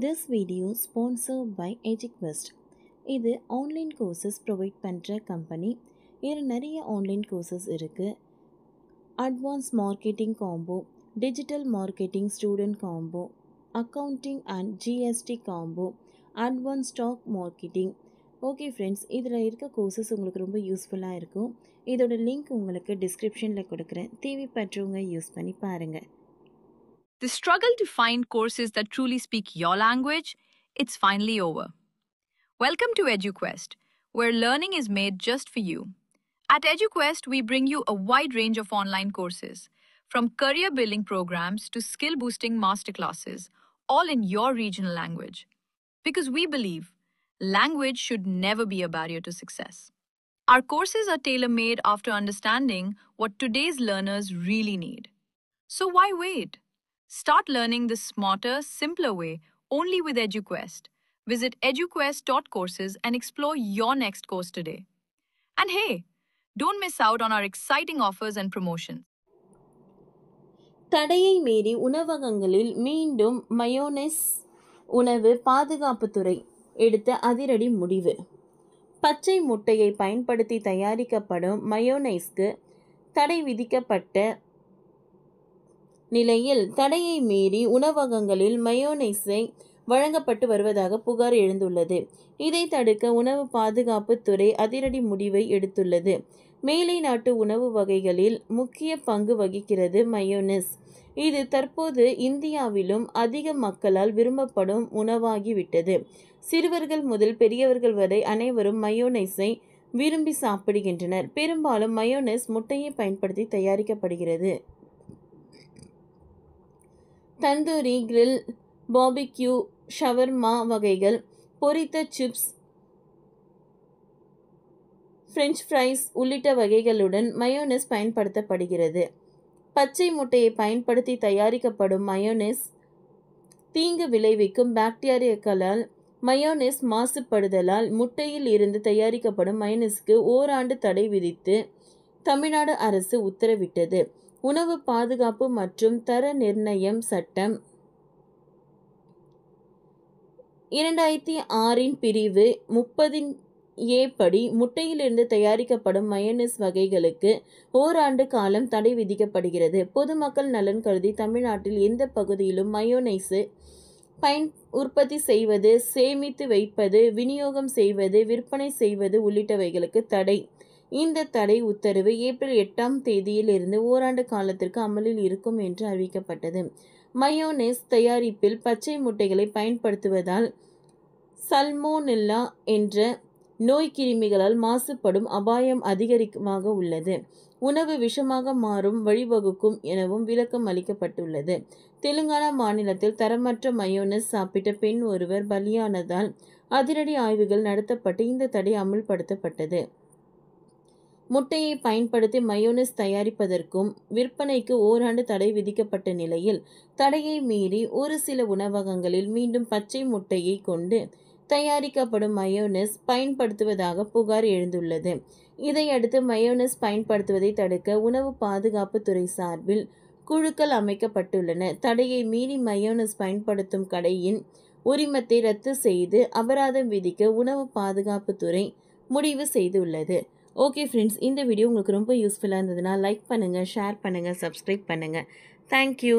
This video sponsored by EduQuest. இது online courses provide பண்ணுற கம்பெனி. இதில் நிறைய ஆன்லைன் கோர்சஸ் இருக்குது. Advance marketing combo, digital marketing student combo, accounting and GST combo, advance stock marketing. Okay friends, இதில் இருக்க courses உங்களுக்கு ரொம்ப யூஸ்ஃபுல்லாக இருக்கும். இதோட லிங்க் உங்களுக்கு டிஸ்கிரிப்ஷனில் கொடுக்குறேன். தேவைப்பட்டவங்க யூஸ் பண்ணி பாருங்கள். The struggle to find courses that truly speak your language, it's finally over. Welcome to EduQuest, where learning is made just for you. At EduQuest, we bring you a wide range of online courses, from career building programs to skill boosting masterclasses, all in your regional language. Because we believe language should never be a barrier to success. Our courses are tailor-made after understanding what today's learners really need. So why wait? Start learning the smarter, simpler way only with EduQuest. Visit eduquest.courses and explore your next course today. And hey, don't miss out on our exciting offers and promotions. தடையை மீறி உணவகங்களில் மீண்டும் mayonnaise. உணவு பாதுகாப்புத்துறை எடுத்த அதிரடி முடிவு. பச்சை முட்டையை பயன்படுத்தி தயாரிக்கப்படும் மயோனைஸ்க்கு தடை விதிக்கப்பட்ட நிலையில் தடையை மீறி உணவகங்களில் மயோனைஸை வழங்கப்பட்டு வருவதாக புகார் எழுந்துள்ளது. இதை தடுக்க உணவு பாதுகாப்புத்துறை அதிரடி முடிவை எடுத்துள்ளது. மேலை நாட்டு உணவு வகைகளில் முக்கிய பங்கு வகிக்கிறது மயோனைஸ். இது தற்போது இந்தியாவிலும் அதிக மக்களால் விரும்பப்படும் உணவாகிவிட்டது. சிறுவர்கள் முதல் பெரியவர்கள் வரை அனைவரும் மயோனைஸை விரும்பி சாப்பிடுகின்றனர். பெரும்பாலும் மயோனைஸ் முட்டையை பயன்படுத்தி தயாரிக்கப்படுகிறது. தந்தூரி, கிரில், பாபிக்யூ, ஷவர்மா வகைகள், பொரித்த சிப்ஸ், பிரெஞ்ச் ஃப்ரைஸ் உள்ளிட்ட வகைகளுடன் மயோனைஸ் பயன்படுத்தப்படுகிறது. பச்சை முட்டையை பயன்படுத்தி தயாரிக்கப்படும் மயோனைஸ் தீங்கு விளைவிக்கும் பாக்டீரியாக்களால் மயோனைஸ் மாசுபடுதலால் முட்டையில் இருந்து தயாரிக்கப்படும் மயோனைஸ்க்கு ஓராண்டு தடை விதித்து தமிழ்நாடு அரசு உத்தரவிட்டது. உணவு பாதுகாப்பு மற்றும் தர நிர்ணயம் சட்டம் 2006 பிரிவு 30A படி முட்டையிலிருந்து தயாரிக்கப்படும் மயோனைஸ் வகைகளுக்கு ஓராண்டு காலம் தடை விதிக்கப்படுகிறது. பொதுமக்கள் நலன் கருதி தமிழ்நாட்டில் எந்த பகுதியிலும் மயோனைஸை உற்பத்தி செய்வது, சேமித்து வைப்பது, விநியோகம் செய்வது, விற்பனை செய்வது உள்ளிட்டவைகளுக்கு தடை. இந்த தடை உத்தரவு ஏப்ரல் 8ஆம் தேதியிலிருந்து ஓராண்டு காலத்திற்கு அமலில் இருக்கும் என்று அறிவிக்கப்பட்டது. மயோனைஸ் தயாரிப்பில் பச்சை முட்டைகளை பயன்படுத்துவதால் சல்மோனெல்லா என்ற நோய் கிருமிகளால் மாசுபடும் அபாயம் அதிகமாக உள்ளது. உணவு விஷமாக மாறும் வழிவகுக்கும் எனவும் விளக்கம் அளிக்கப்பட்டுள்ளது. தெலுங்கானா மாநிலத்தில் தரமற்ற மயோனைஸ் சாப்பிட்ட பெண் ஒருவர் பலியானதால் அதிரடி ஆய்வுகள் நடத்தப்பட்டு இந்த தடை அமுல்படுத்தப்பட்டது. முட்டையை பயன்படுத்தி மயோனைஸ் தயாரிப்பதற்கும் விற்பனைக்கு ஓராண்டு தடை விதிக்கப்பட்ட நிலையில் தடையை மீறி ஒரு சில உணவகங்களில் மீண்டும் பச்சை முட்டையை கொண்டு தயாரிக்கப்படும் மயோனைஸ் பயன்படுத்துவதாக புகார் எழுந்துள்ளது. இதையடுத்து மயோனைஸ் பயன்படுத்துவதை தடுக்க உணவு பாதுகாப்புத்துறை சார்பில் குழுக்கள் அமைக்கப்பட்டுள்ளன. தடையை மீறி மயோனைஸ் பயன்படுத்தும் கடையின் உரிமத்தை ரத்து செய்து அபராதம் விதிக்க உணவு பாதுகாப்புத்துறை முடிவு செய்துள்ளது. ஓகே ஃப்ரெண்ட்ஸ், இந்த வீடியோ உங்களுக்கு ரொம்ப யூஸ்ஃபுல்லாக இருந்ததுன்னா லைக் பண்ணுங்கள், ஷேர் பண்ணுங்கள், சப்ஸ்கிரைப் பண்ணுங்கள். தேங்க்யூ.